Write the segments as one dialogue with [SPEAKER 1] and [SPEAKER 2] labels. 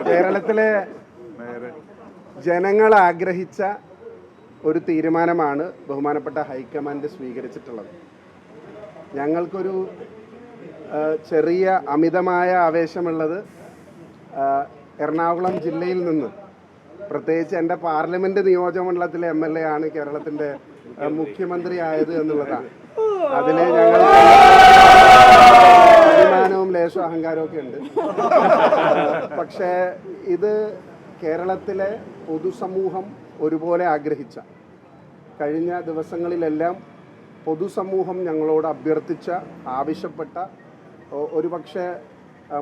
[SPEAKER 1] കേരളത്തിലെ ജനങ്ങൾ ആഗ്രഹിച്ച ഒരു തീരുമാനമാണ് ബഹുമാനപ്പെട്ട ഹൈക്കമാൻഡ് സ്വീകരിച്ചിട്ടുള്ളത്. ഞങ്ങൾക്കൊരു ചെറിയ അമിതമായ ആവേശമുള്ളത് എറണാകുളം ജില്ലയിൽ നിന്ന്, പ്രത്യേകിച്ച് എൻ്റെ പാർലമെൻറ്റ് നിയോജകമണ്ഡലത്തിലെ MLA ആണ് കേരളത്തിൻ്റെ മുഖ്യമന്ത്രി ആയത് എന്നുള്ളതാണ്. അതിൽ ഞങ്ങൾ അഭിമാനവും ലേശം അഹങ്കാരമൊക്കെ ഉണ്ട്. പക്ഷേ ഇത് കേരളത്തിലെ പൊതുസമൂഹം ഒരുപോലെ ആഗ്രഹിച്ച, കഴിഞ്ഞ ദിവസങ്ങളിലെല്ലാം പൊതുസമൂഹം ഞങ്ങളോട് അഭ്യർത്ഥിച്ച, ആവശ്യപ്പെട്ട, ഒരുപക്ഷെ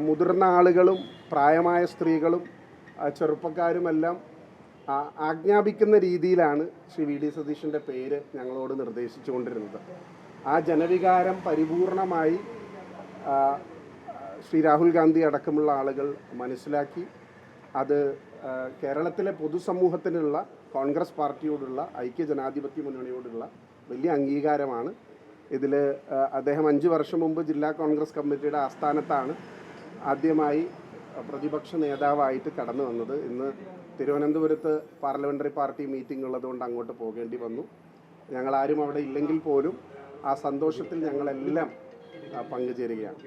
[SPEAKER 1] മുതിർന്ന ആളുകളും പ്രായമായ സ്ത്രീകളും ചെറുപ്പക്കാരുമെല്ലാം ആജ്ഞാപിക്കുന്ന രീതിയിലാണ് ശ്രീ VD സതീശൻ്റെ പേര് ഞങ്ങളോട് നിർദ്ദേശിച്ചുകൊണ്ടിരുന്നത്. ആ ജനവികാരം പരിപൂർണമായി ശ്രീ രാഹുൽ ഗാന്ധി അടക്കമുള്ള ആളുകൾ മനസ്സിലാക്കി അത് കേരളത്തിലെ പൊതുസമൂഹത്തിനുള്ള കോൺഗ്രസ് പാർട്ടിയോടുള്ള, ഐക്യജനാധിപത്യ മുന്നണിയോടുള്ള വലിയ അംഗീകാരമാണ്. ഇതിൽ അദ്ദേഹം 5 വർഷം മുമ്പ് ജില്ലാ കോൺഗ്രസ് കമ്മിറ്റിയുടെ ആസ്ഥാനത്താണ് ആദ്യമായി പ്രതിപക്ഷ നേതാവായിട്ട് കടന്നു വന്നത്. ഇന്ന് തിരുവനന്തപുരത്ത് പാർലമെൻ്ററി പാർട്ടി മീറ്റിംഗ് ഉള്ളതുകൊണ്ട് അങ്ങോട്ട് പോകേണ്ടി വന്നു. ഞങ്ങളാരും അവിടെ ഇല്ലെങ്കിൽ പോലും ആ സന്തോഷത്തിൽ ഞങ്ങളെല്ലാം പങ്കുചേരുകയാണ്.